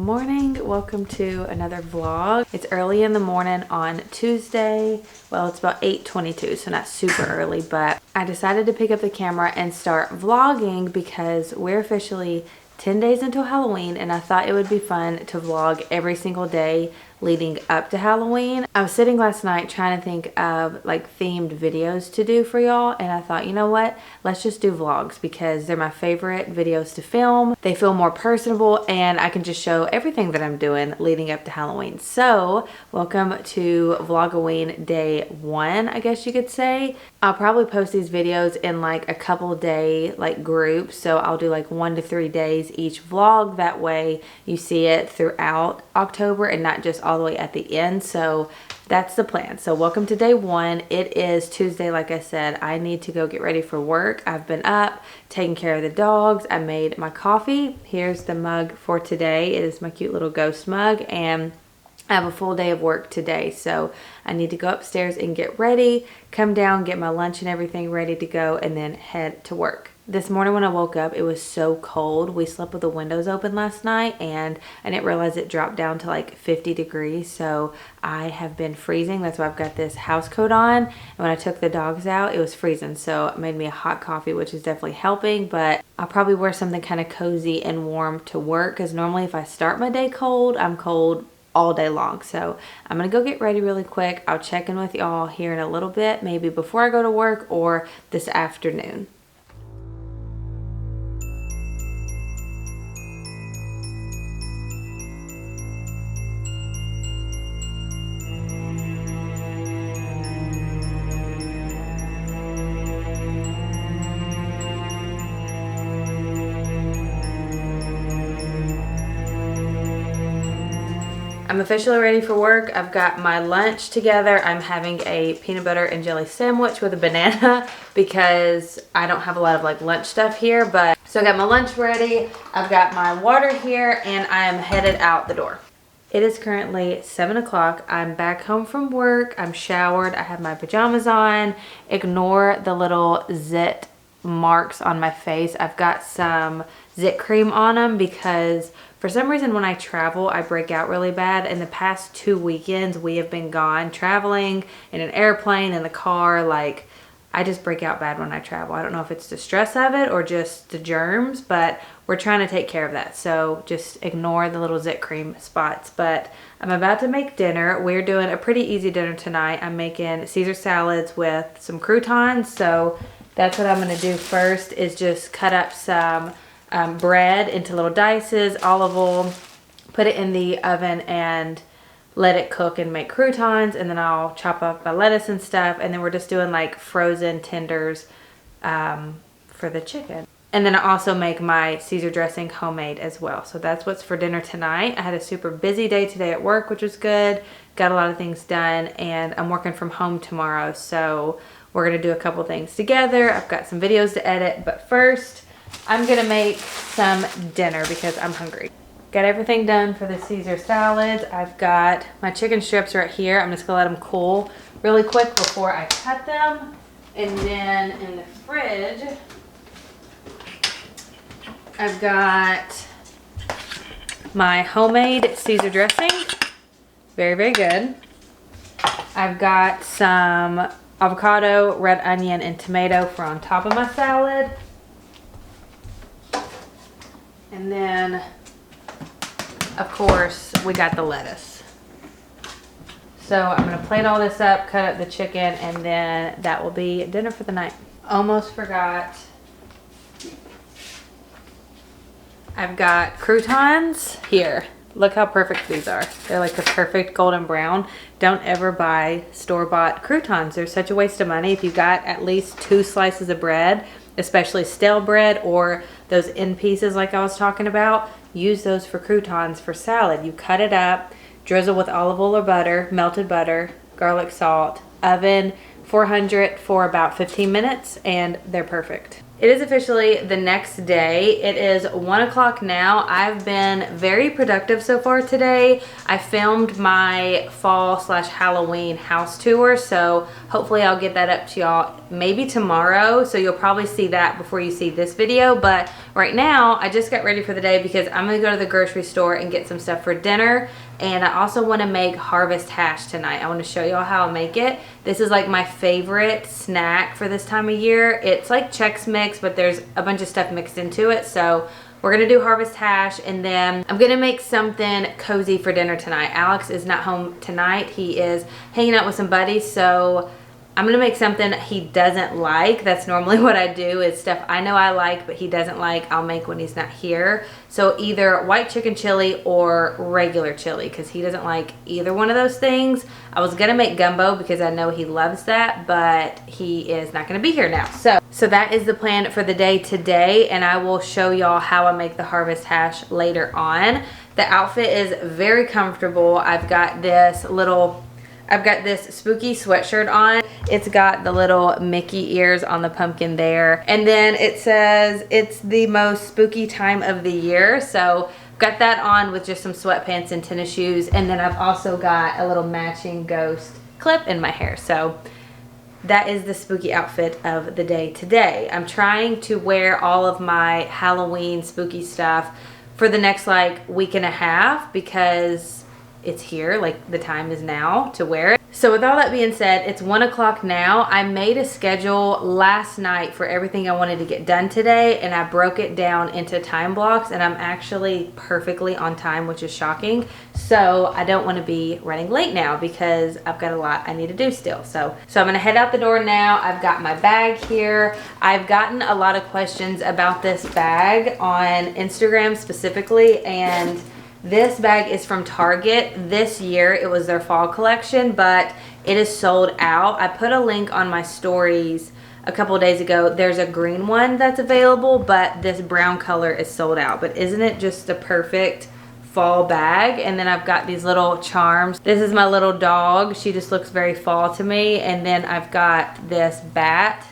morning, welcome to another vlog. It's early in the morning on Tuesday. Well, it's about 8:22, so not super early, but I decided to pick up the camera and start vlogging because we're officially 10 days until Halloween, and I thought it would be fun to vlog every single day leading up to Halloween. I was sitting last night trying to think of like themed videos to do for y'all, and I thought, you know what, let's just do vlogs because they're my favorite videos to film. They feel more personable and I can just show everything that I'm doing leading up to Halloween. So welcome to Vlogoween day 1, I guess you could say. I'll probably post these videos in like a couple day like groups, so I'll do like 1 to 3 days each vlog. That way you see it throughout October and not just all the way at the end. So that's the plan. So welcome to day 1. It is Tuesday. Like I said, I need to go get ready for work. I've been up taking care of the dogs. I made my coffee. Here's the mug for today. It is my cute little ghost mug, and I have a full day of work today, so I need to go upstairs and get ready, come down, get my lunch and everything ready to go, and then head to work. This morning when I woke up, it was so cold. We slept with the windows open last night, and I didn't realize it dropped down to like 50 degrees, so I have been freezing. That's why I've got this house coat on, and when I took the dogs out, it was freezing, so it made me a hot coffee, which is definitely helping, but I'll probably wear something kind of cozy and warm to work, because normally if I start my day cold, I'm cold all day long. So I'm gonna go get ready really quick. I'll check in with y'all here in a little bit, maybe before I go to work or this afternoon. I'm officially ready for work. I've got my lunch together. I'm having a peanut butter and jelly sandwich with a banana because I don't have a lot of like lunch stuff here, but so I got my lunch ready. I've got my water here and I am headed out the door. It is currently 7 o'clock. I'm back home from work. I'm showered. I have my pajamas on. Ignore the little zit marks on my face. I've got some zit cream on them because for some reason when I travel, I break out really bad. In the past 2 weekends, we have been gone traveling in an airplane, in the car. Like, I just break out bad when I travel. I don't know if it's the stress of it or just the germs, but we're trying to take care of that. So just ignore the little zit cream spots. But I'm about to make dinner. We're doing a pretty easy dinner tonight. I'm making Caesar salads with some croutons. So that's what I'm gonna do first, is just cut up some bread into little dices, olive oil, put it in the oven and let it cook and make croutons, and then I'll chop up my lettuce and stuff, and then we're just doing like frozen tenders for the chicken. And then I also make my Caesar dressing homemade as well. So that's what's for dinner tonight. I had a super busy day today at work, which was good. Got a lot of things done, and I'm working from home tomorrow, so we're gonna do a couple things together. I've got some videos to edit, but first I'm gonna make some dinner because I'm hungry. Got everything done for the Caesar salads. I've got my chicken strips right here. I'm just gonna let them cool really quick before I cut them. And then in the fridge, I've got my homemade Caesar dressing. Very, very good. I've got some avocado, red onion, and tomato for on top of my salad. And then, of course, we got the lettuce. So I'm gonna plate all this up, cut up the chicken, and then that will be dinner for the night. Almost forgot. I've got croutons here. Look how perfect these are. They're like the perfect golden brown. Don't ever buy store-bought croutons. They're such a waste of money. If you got at least 2 slices of bread, especially stale bread or those in pieces like I was talking about, use those for croutons for salad. You cut it up, drizzle with olive oil or butter, melted butter, garlic salt, oven 400 for about 15 minutes, and they're perfect. It is officially the next day. It is 1 o'clock now. I've been very productive so far today. I filmed my fall/Halloween house tour, so hopefully I'll get that up to y'all maybe tomorrow. So you'll probably see that before you see this video. But right now, I just got ready for the day because I'm gonna go to the grocery store and get some stuff for dinner. And I also want to make harvest hash tonight. I want to show y'all how I make it. This is like my favorite snack for this time of year. It's like Chex Mix, but there's a bunch of stuff mixed into it. So we're going to do harvest hash, and then I'm going to make something cozy for dinner tonight. Alex is not home tonight. He is hanging out with some buddies, so I'm gonna make something he doesn't like. That's normally what I do, is stuff I know I like but he doesn't like, I'll make when he's not here. So either white chicken chili or regular chili, because he doesn't like either one of those things. I was gonna make gumbo because I know he loves that, but he is not gonna be here now. So that is the plan for the day today, and I will show y'all how I make the harvest hash later on. The outfit is very comfortable. I've got this spooky sweatshirt on. It's got the little Mickey ears on the pumpkin there. And then it says it's the most spooky time of the year. So got that on with just some sweatpants and tennis shoes. And then I've also got a little matching ghost clip in my hair. So that is the spooky outfit of the day today. I'm trying to wear all of my Halloween spooky stuff for the next like week and a half because it's here, like the time is now to wear it. So with all that being said, it's 1 o'clock now. I made a schedule last night for everything I wanted to get done today, and I broke it down into time blocks, and I'm actually perfectly on time, which is shocking. So I don't want to be running late now because I've got a lot I need to do still. So I'm gonna head out the door now. I've got my bag here. I've gotten a lot of questions about this bag on Instagram specifically, and this bag is from Target this year. It was their fall collection, but it is sold out. I put a link on my stories a couple of days ago. There's a green one that's available, but this brown color is sold out. But isn't it just the perfect fall bag? And then I've got these little charms. This is my little dog. She just looks very fall to me. And then I've got this bat,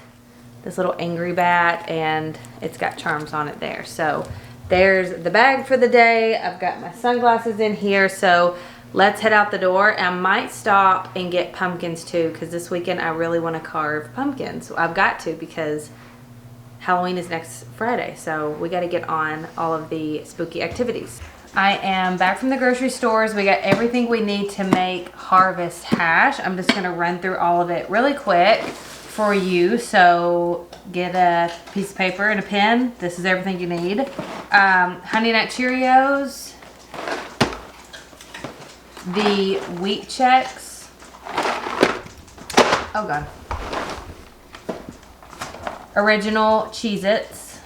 this little angry bat, and it's got charms on it there. So there's the bag for the day. I've got my sunglasses in here, so let's head out the door. I might stop and get pumpkins too, because this weekend I really want to carve pumpkins. I've got to, because Halloween is next Friday, so we got to get on all of the spooky activities. I am back from the grocery stores. We got everything we need to make harvest hash. I'm just going to run through all of it really quick for you. So get a piece of paper and a pen. This is everything you need. Honey Nut Cheerios, the wheat checks. Oh God. Original Cheez-Its.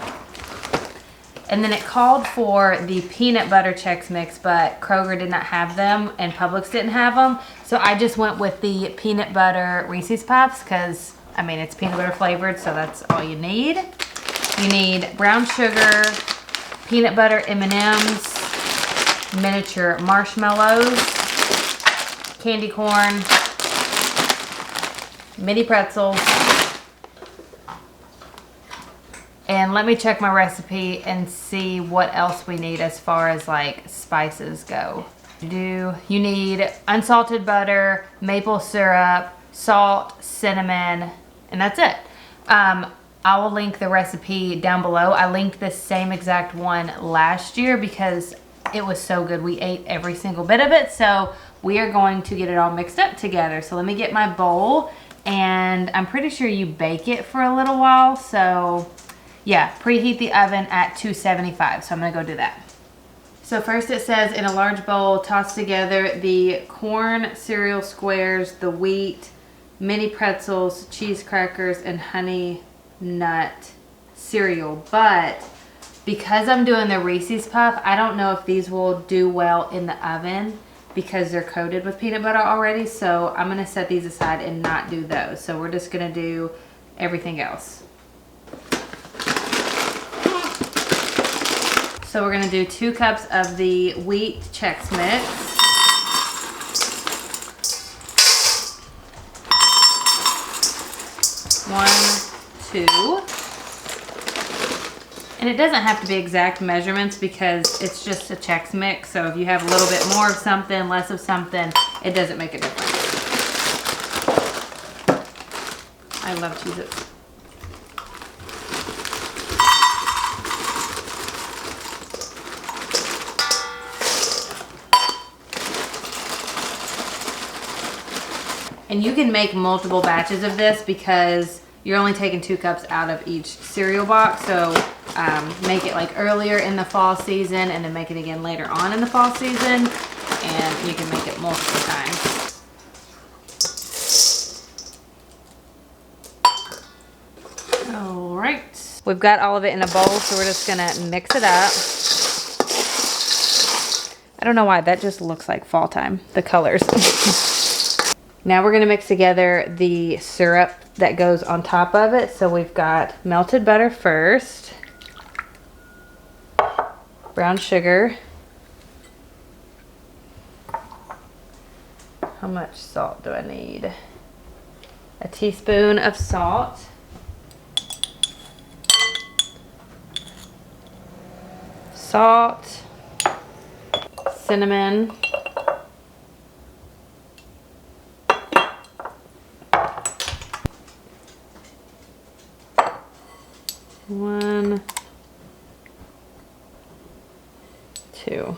And then it called for the peanut butter Chex Mix, but Kroger did not have them and Publix didn't have them. So I just went with the peanut butter Reese's Puffs because, I mean, it's peanut butter flavored, so that's all you need. You need brown sugar, peanut butter M&Ms, miniature marshmallows, candy corn, mini pretzels. And let me check my recipe and see what else we need as far as like spices go. You need unsalted butter, maple syrup, salt, cinnamon, and that's it. I will link the recipe down below. I linked this same exact one last year because it was so good. We ate every single bit of it. So we are going to get it all mixed up together. So let me get my bowl, and I'm pretty sure you bake it for a little while. So yeah, preheat the oven at 275. So I'm gonna go do that. So first it says, in a large bowl, toss together the corn cereal squares, the wheat, mini pretzels, cheese crackers, and honey nut cereal. But because I'm doing the Reese's Puff, I don't know if these will do well in the oven because they're coated with peanut butter already. So I'm gonna set these aside and not do those. So we're just gonna do everything else. So we're gonna do 2 cups of the wheat Chex Mix. One, two. And it doesn't have to be exact measurements because it's just a Chex Mix. So if you have a little bit more of something, less of something, it doesn't make a difference. I love Cheez-Its. And you can make multiple batches of this because you're only taking 2 cups out of each cereal box. So make it like earlier in the fall season and then make it again later on in the fall season. And you can make it multiple times. All right. We've got all of it in a bowl, so we're just gonna mix it up. I don't know why, that just looks like fall time, the colors. Now we're gonna mix together the syrup that goes on top of it. So we've got melted butter first, brown sugar. How much salt do I need? A teaspoon of salt. Salt, cinnamon, one, two.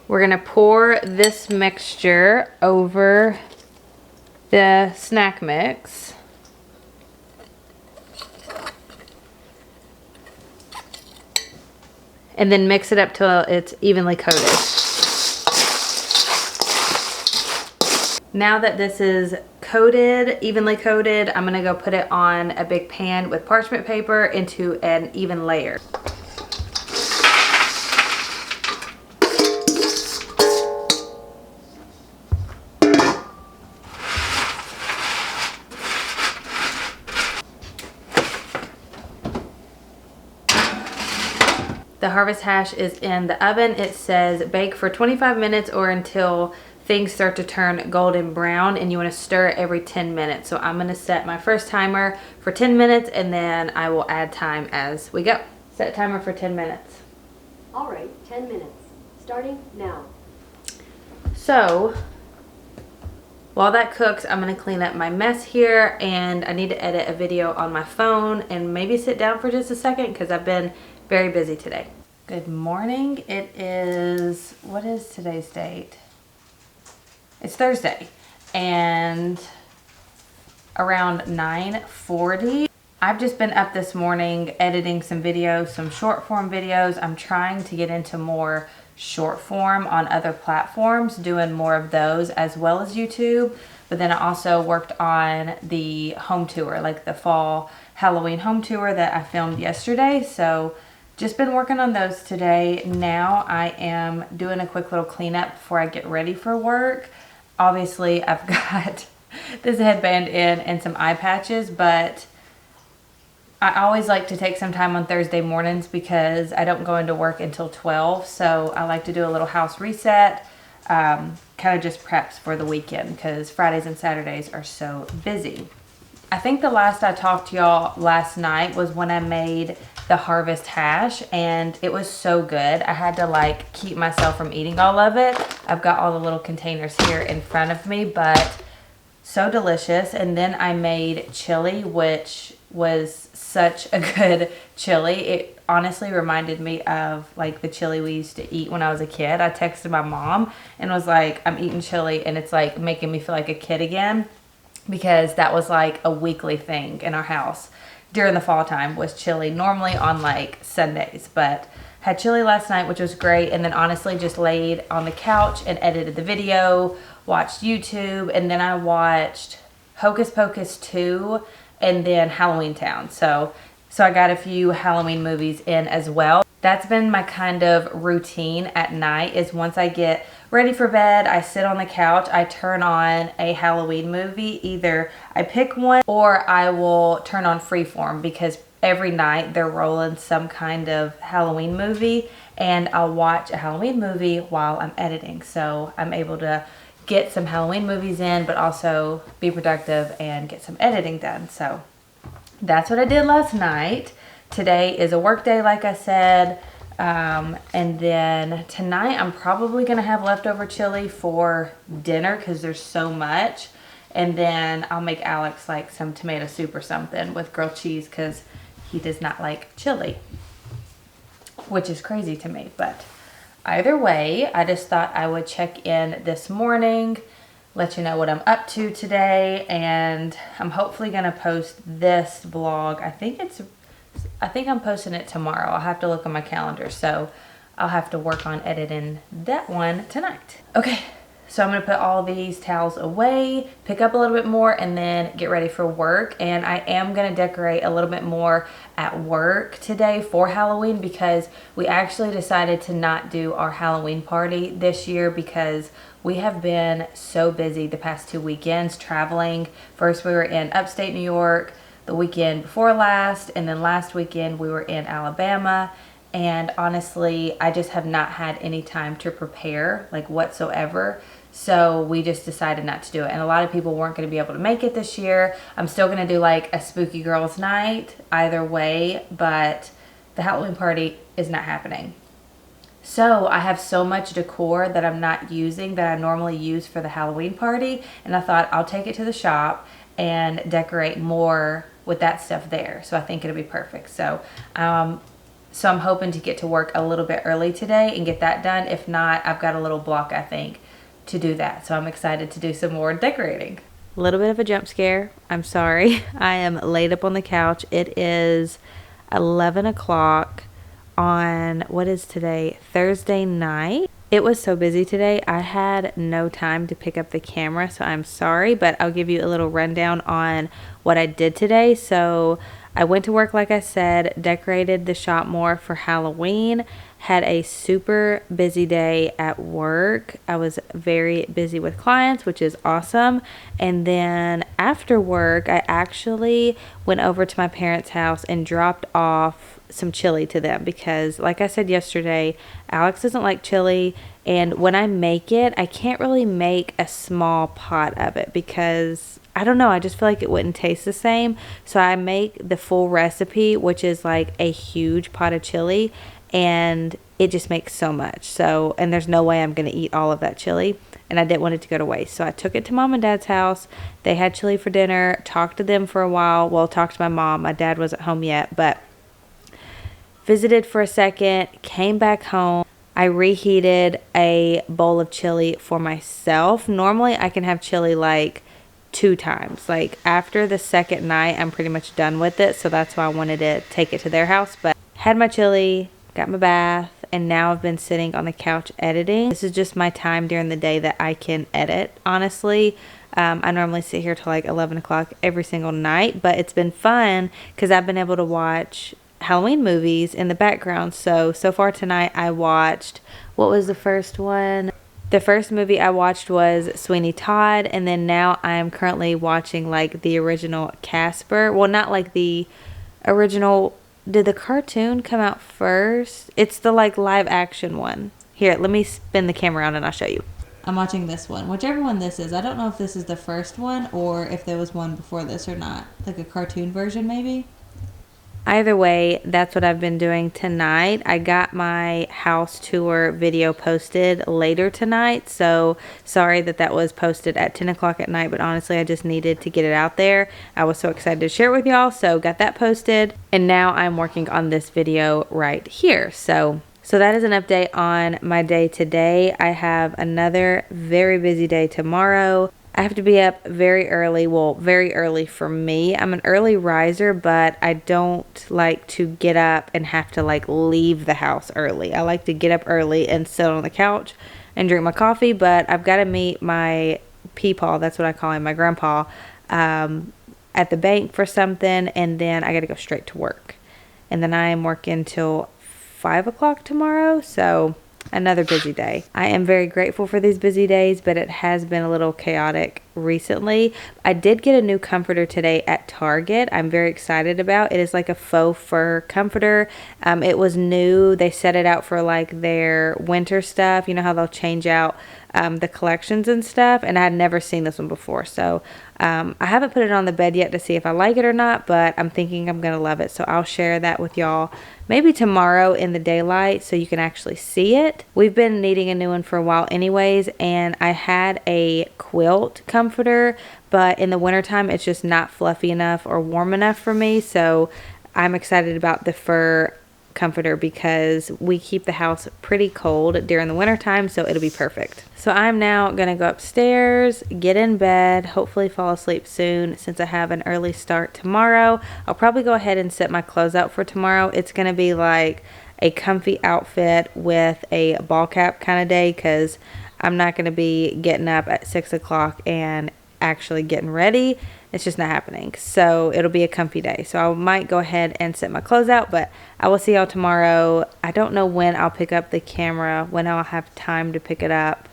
We're gonna pour this mixture over the snack mix. And then mix it up till it's evenly coated. Now that this is coated, evenly coated, I'm gonna go put it on a big pan with parchment paper into an even layer. The Harvest Hash is in the oven. It says bake for 25 minutes or until things start to turn golden brown, and you want to stir it every 10 minutes. So I'm going to set my first timer for 10 minutes and then I will add time as we go. Set timer for 10 minutes. All right, 10 minutes. Starting now. So while that cooks, I'm going to clean up my mess here, and I need to edit a video on my phone and maybe sit down for just a second because I've been very busy today. Good morning. It is, what is today's date? It's Thursday, and around 9:40. I've just been up this morning editing some videos, some short form videos. I'm trying to get into more short form on other platforms, doing more of those as well as YouTube. But then I also worked on the home tour, like the fall Halloween home tour that I filmed yesterday. So just been working on those today. Now I am doing a quick little cleanup before I get ready for work. Obviously I've got this headband in and some eye patches, but I always like to take some time on Thursday mornings because I don't go into work until 12. So I like to do a little house reset, kind of just preps for the weekend because Fridays and Saturdays are so busy. I think the last I talked to y'all last night was when I made the Harvest Hash, and it was so good. I had to like keep myself from eating all of it. I've got all the little containers here in front of me, but so delicious. And then I made chili, which was such a good chili. It honestly reminded me of like the chili we used to eat when I was a kid. I texted my mom and was like, I'm eating chili and it's like making me feel like a kid again, because that was like a weekly thing in our house during the fall time, was chili, normally on like Sundays, but had chili last night, which was great. And then honestly just laid on the couch and edited the video, watched YouTube, and then I watched Hocus Pocus 2 and then Halloween Town. So I got a few Halloween movies in as well. That's been my kind of routine at night, is once I get ready for bed, I sit on the couch, I turn on a Halloween movie. Either I pick one or I will turn on Freeform, because every night they're rolling some kind of Halloween movie, and I'll watch a Halloween movie while I'm editing. So I'm able to get some Halloween movies in, but also be productive and get some editing done. So that's what I did last night. Today is a work day, like I said. And then tonight I'm probably gonna have leftover chili for dinner because there's so much. And then I'll make Alex like some tomato soup or something with grilled cheese because he does not like chili, which is crazy to me. But either way, I just thought I would check in this morning, let you know what I'm up to today, and I'm hopefully gonna post this vlog. I think I'm posting it tomorrow. I'll have to look on my calendar, so I'll have to work on editing that one tonight. Okay, so I'm gonna put all these towels away, pick up a little bit more, and then get ready for work. And I am gonna decorate a little bit more at work today for Halloween because we actually decided to not do our Halloween party this year because we have been so busy the past 2 weekends traveling. First we were in upstate New York the weekend before last, and then last weekend we were in Alabama. And honestly, I just have not had any time to prepare, like whatsoever. So we just decided not to do it. And a lot of people weren't going to be able to make it this year. I'm still going to do like a spooky girls night either way, but the Halloween party is not happening. So I have so much decor that I'm not using that I normally use for the Halloween party. And I thought I'll take it to the shop and decorate more with that stuff there. So I think it'll be perfect. So I'm hoping to get to work a little bit early today and get that done. If not, I've got a little block, I think, to do that. So I'm excited to do some more decorating. A little bit of a jump scare. I'm sorry. I am laid up on the couch. It is 11 o'clock on, what is today? Thursday night. It was so busy today. I had no time to pick up the camera, so I'm sorry, but I'll give you a little rundown on what I did today. So I went to work, like I said, decorated the shop more for Halloween, had a super busy day at work. I was very busy with clients, which is awesome. And then after work, I actually went over to my parents' house and dropped off some chili to them because, like I said yesterday, Alex doesn't like chili, and when I make it, I can't really make a small pot of it because I don't know, I just feel like it wouldn't taste the same. So I make the full recipe, which is like a huge pot of chili, and it just makes so much. So, and there's no way I'm going to eat all of that chili, and I didn't want it to go to waste. So I took it to mom and dad's house. They had chili for dinner, talked to them for a while. Well, talked to my mom. My dad wasn't home yet, but visited for a second, came back home. I reheated a bowl of chili for myself. Normally I can have chili like 2 times. Like after the second night, I'm pretty much done with it. So that's why I wanted to take it to their house. But had my chili, got my bath, and now I've been sitting on the couch editing. This is just my time during the day that I can edit, honestly. I normally sit here till like 11 o'clock every single night, but it's been fun because I've been able to watch Halloween movies in the background. So far tonight I watched, what was the first one? The first movie I watched was Sweeney Todd, and then now I am currently watching like the original Casper. Well, not like the original. Did the cartoon come out first? It's the like live action one. Here, let me spin the camera around and I'll show you. I'm watching this one, whichever one this is. I don't know if this is the first one or if there was one before this or not. Like a cartoon version maybe. Either way, that's what I've been doing tonight. I got my house tour video posted later tonight, so sorry that was posted at 10 o'clock at night, but honestly, I just needed to get it out there. I was so excited to share it with y'all, so got that posted, and now I'm working on this video right here. So that is an update on my day today. I have another very busy day tomorrow. I have to be up very early. Well, very early for me. I'm an early riser, but I don't like to get up and have to like leave the house early. I like to get up early and sit on the couch and drink my coffee, but I've got to meet my P.O, that's what I call him, my grandpa, at the bank for something, and then I got to go straight to work. And then I am working till 5 o'clock tomorrow, so another busy day. I am very grateful for these busy days, but it has been a little chaotic recently. I did get a new comforter today at Target. I'm very excited about. It is like a faux fur comforter. It was new. They set it out for like their winter stuff. You know how they'll change out the collections and stuff, and I had never seen this one before. So I haven't put it on the bed yet to see if I like it or not, but I'm thinking I'm gonna love it. So I'll share that with y'all maybe tomorrow in the daylight so you can actually see it. We've been needing a new one for a while anyways, and I had a quilt comforter, but in the wintertime it's just not fluffy enough or warm enough for me. So I'm excited about the fur comforter because we keep the house pretty cold during the winter time, so it'll be perfect. So I'm now gonna go upstairs, get in bed, hopefully fall asleep soon since I have an early start tomorrow. I'll probably go ahead and set my clothes out for tomorrow. It's gonna be like a comfy outfit with a ball cap kind of day because I'm not gonna be getting up at 6 o'clock and actually getting ready. It's just not happening. So it'll be a comfy day. So I might go ahead and set my clothes out, but I will see y'all tomorrow. I don't know when I'll pick up the camera, when I'll have time to pick it up.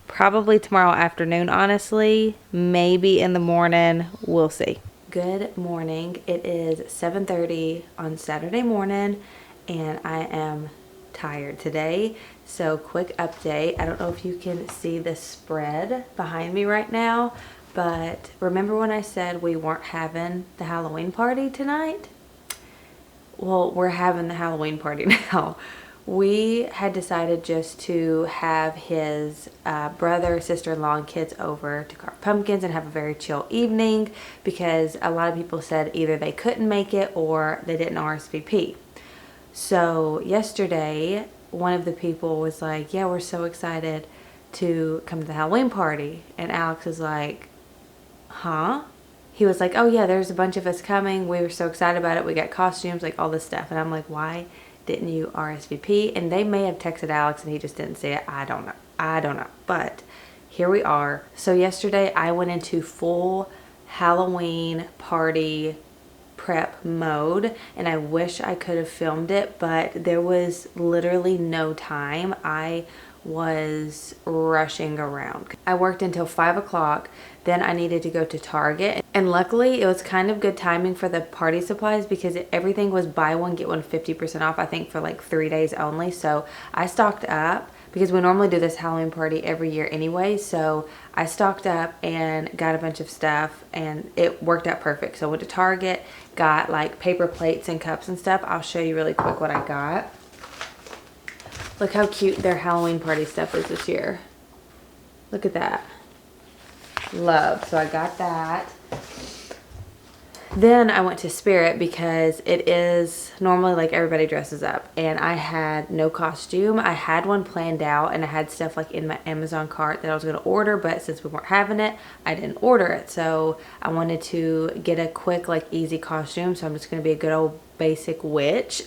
Probably tomorrow afternoon, honestly. Maybe in the morning. We'll see. Good morning. It is 7:30 on Saturday morning, and I am tired today. So quick update. I don't know if you can see the spread behind me right now, but remember when I said we weren't having the Halloween party tonight? Well, we're having the Halloween party now. We had decided just to have his brother, sister-in-law, and kids over to carve pumpkins and have a very chill evening because a lot of people said either they couldn't make it or they didn't RSVP. So yesterday, one of the people was like, yeah, we're so excited to come to the Halloween party. And Alex is like, huh? He was like, oh yeah, there's a bunch of us coming. We were so excited about it. We got costumes, like all this stuff. And I'm like, why didn't you RSVP? And they may have texted Alex and he just didn't say it. I don't know. But here we are. So yesterday I went into full Halloween party prep mode, and I wish I could have filmed it, but there was literally no time. I was rushing around. I worked until 5 o'clock, then I needed to go to Target, and luckily it was kind of good timing for the party supplies because everything was buy one get one 50% off, I think for like 3 days only. So I stocked up because we normally do this Halloween party every year anyway, so I stocked up and got a bunch of stuff and it worked out perfect. So I went to Target, got like paper plates and cups and stuff. I'll show you really quick what I got. Look how cute their Halloween party stuff is this year. Look at that. Love. So I got that. Then I went to Spirit because it is normally like everybody dresses up, and I had no costume. I had one planned out and I had stuff like in my Amazon cart that I was going to order, but since we weren't having it, I didn't order it. So I wanted to get a quick like easy costume, so I'm just going to be a good old basic witch.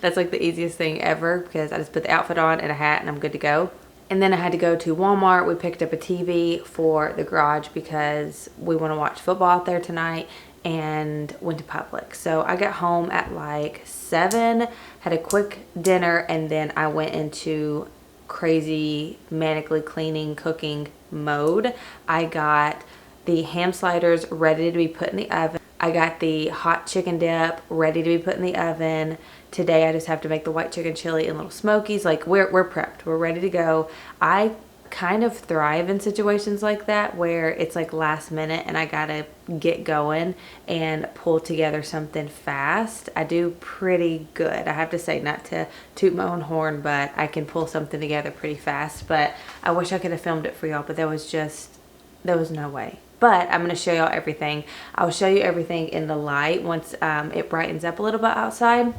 That's like the easiest thing ever because I just put the outfit on and a hat and I'm good to go. And then I had to go to Walmart. We picked up a TV for the garage because we want to watch football out there tonight, and went to Publix. So I got home at like 7, had a quick dinner, and then I went into crazy manically cleaning cooking mode. I got the ham sliders ready to be put in the oven. I got the hot chicken dip ready to be put in the oven. Today I just have to make the white chicken chili and little smokies. Like we're prepped, we're ready to go. I kind of thrive in situations like that where it's like last minute and I gotta get going and pull together something fast. I do pretty good, I have to say, not to toot my own horn, but I can pull something together pretty fast. But I wish I could have filmed it for y'all, but there was no way. But I'm going to show y'all everything. I'll show you everything in the light once it brightens up a little bit outside.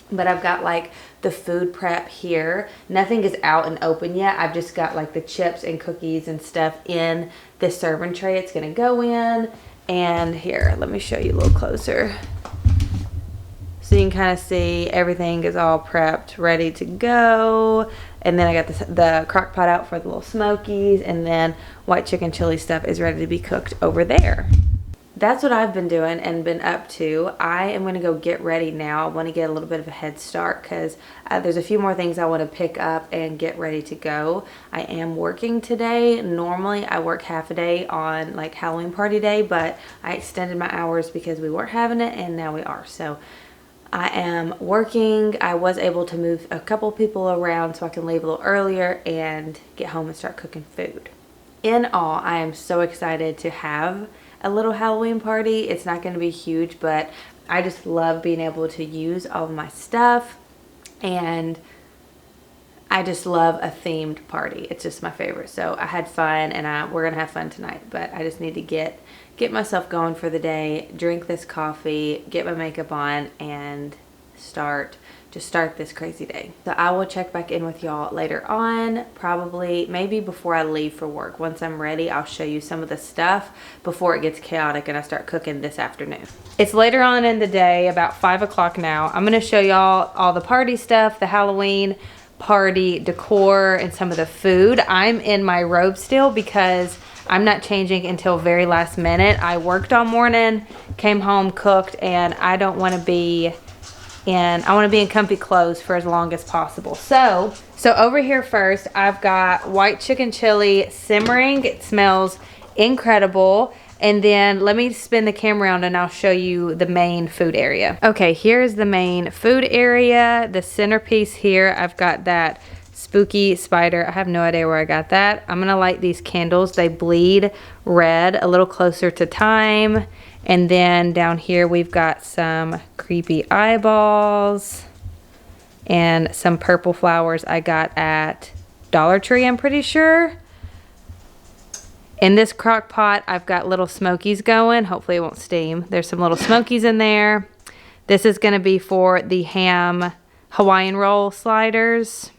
But I've got like the food prep here. Nothing is out and open yet. I've just got like the chips and cookies and stuff in the serving tray it's going to go in. And here, let me show you a little closer. So you can kind of see everything is all prepped, ready to go. And then I got the crock pot out for the little smokies. And then white chicken chili stuff is ready to be cooked over there. that's what I've been doing and been up to. I am going to go get ready now. I want to get a little bit of a head start because there's a few more things I want to pick up and get ready to go. I am working today. Normally I work half a day on like Halloween party day, but I extended my hours because we weren't having it and now we are. So I am working. I was able to move a couple people around so I can leave a little earlier and get home and start cooking food. In all, I am so excited to have a little Halloween party. It's not going to be huge, but I just love being able to use all of my stuff, and I just love a themed party. It's just my favorite. So I had fun, and we're gonna have fun tonight, but I just need to get myself going for the day, drink this coffee, get my makeup on, and start this crazy day. So I will check back in with y'all later on, probably maybe before I leave for work. Once I'm ready, I'll show you some of the stuff before it gets chaotic and I start cooking this afternoon. It's later on in the day, about 5 o'clock now. I'm gonna show y'all all the party stuff, the Halloween party decor, and some of the food. I'm in my robe still because I'm not changing until very last minute. I worked all morning, came home, cooked, and I don't want to be I want to be in comfy clothes for as long as possible. So over here first, I've got white chicken chili simmering. It smells incredible. And then let me spin the camera around and I'll show you the main food area. Okay, here's the main food area. The centerpiece here, I've got that spooky spider. I have no idea where I got that. I'm gonna light these candles. They bleed red, a little closer to time. And then down here we've got some creepy eyeballs and some purple flowers I got at Dollar Tree, I'm pretty sure. In this crock pot, I've got little smokies going. Hopefully it won't steam. There's some little smokies in there. This is gonna be for the ham Hawaiian roll sliders.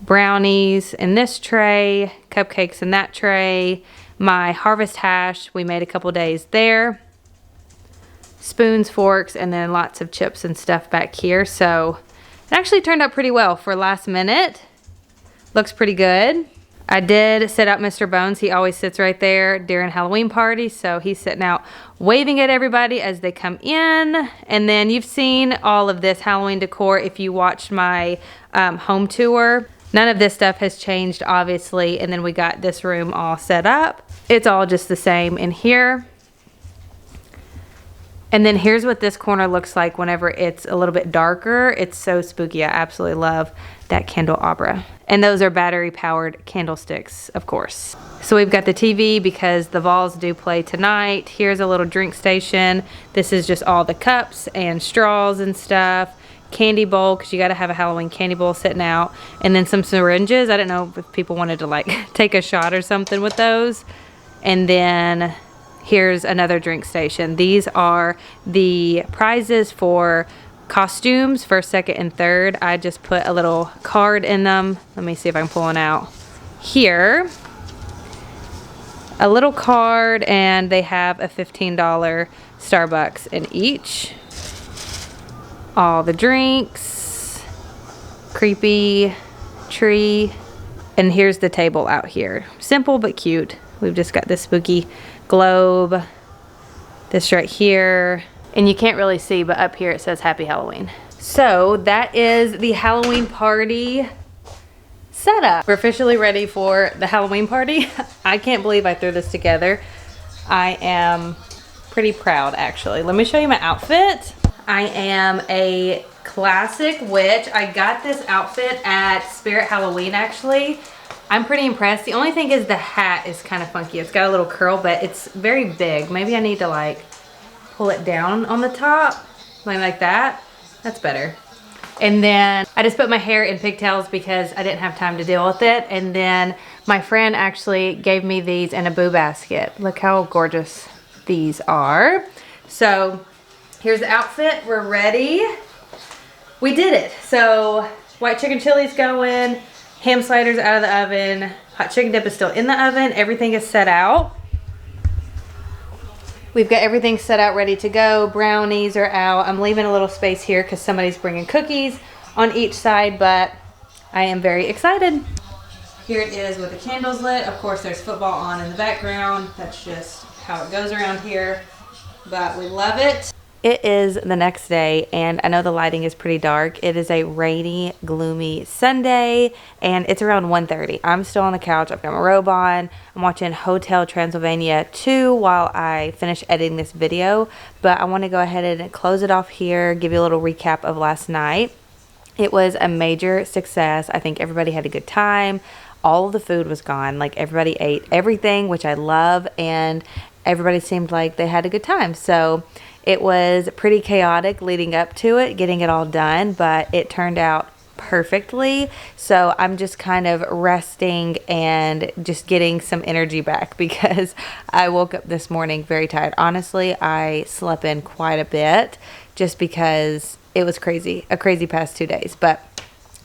Brownies in this tray, cupcakes in that tray. My harvest hash, we made a couple days there. Spoons, forks, and then lots of chips and stuff back here. So it actually turned out pretty well for last minute. Looks pretty good. I did set out Mr. Bones. He always sits right there during Halloween parties. So he's sitting out waving at everybody as they come in. And then you've seen all of this Halloween decor if you watched my home tour. None of this stuff has changed, obviously. And then we got this room all set up. It's all just the same in here. And then here's what this corner looks like whenever it's a little bit darker. It's so spooky. I absolutely love that candelabra. And those are battery powered candlesticks, of course. So we've got the TV because the Vols do play tonight. Here's a little drink station. This is just all the cups and straws and stuff. Candy bowl, because you got to have a Halloween candy bowl sitting out, and then some syringes. I don't know if people wanted to like take a shot or something with those. And then here's another drink station. These are the prizes for costumes, first, second, and third. I just put a little card in them. Let me see if I can pull it out here. A little card, and they have a $15 Starbucks in each. All the drinks, creepy tree, and here's the table out here. Simple but cute. We've just got this spooky globe, this right here, and you can't really see, but up here it says Happy Halloween. So that is the Halloween party setup. We're officially ready for the Halloween party. I can't believe I threw this together. I am pretty proud, actually. Let me show you my outfit. I am a classic witch. I got this outfit at Spirit Halloween, actually. I'm pretty impressed. The only thing is the hat is kind of funky. It's got a little curl, but it's very big. Maybe I need to like pull it down on the top, like that. That's better. And then I just put my hair in pigtails because I didn't have time to deal with it. And then my friend actually gave me these in a boo basket. Look how gorgeous these are. So here's the outfit. We're ready. We did it. So white chicken chili's going, ham sliders out of the oven, hot chicken dip is still in the oven, everything is set out. We've got everything set out, ready to go. Brownies are out. I'm leaving a little space here because somebody's bringing cookies on each side, but I am very excited. Here it is with the candles lit. Of course, there's football on in the background. That's just how it goes around here, but we love it. It is the next day, and I know the lighting is pretty dark. It is a rainy, gloomy Sunday, and it's around 1:30. I'm still on the couch. I've got my robe on. I'm watching Hotel Transylvania 2 while I finish editing this video, but I want to go ahead and close it off here, give you a little recap of last night. It was a major success. I think everybody had a good time. All of the food was gone. Like, everybody ate everything, which I love, and everybody seemed like they had a good time. So it was pretty chaotic leading up to it, getting it all done, but it turned out perfectly. So I'm just kind of resting and just getting some energy back because I woke up this morning very tired. Honestly, I slept in quite a bit just because it was crazy, a crazy past 2 days, but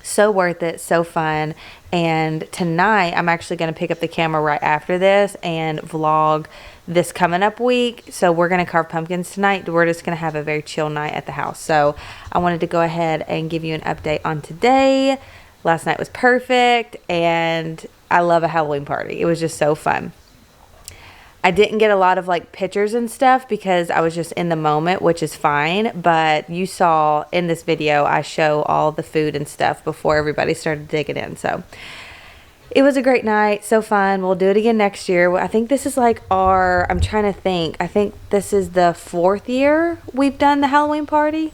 so worth it, so fun. And tonight I'm actually going to pick up the camera right after this and vlog this coming up week. So we're going to carve pumpkins tonight. We're just going to have a very chill night at the house. So I wanted to go ahead and give you an update on today. Last night was perfect, and I love a Halloween party. It was just so fun. I didn't get a lot of like pictures and stuff because I was just in the moment, which is fine. But you saw in this video, I show all the food and stuff before everybody started digging in. So it was a great night. So fun. We'll do it again next year. I think this is like I'm trying to think. I think this is the 4th year we've done the Halloween party.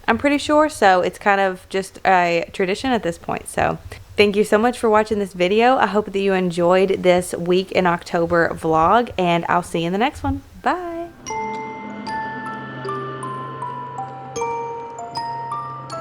I'm pretty sure. So it's kind of just a tradition at this point. So thank you so much for watching this video. I hope that you enjoyed this week in October vlog, and I'll see you in the next one. Bye.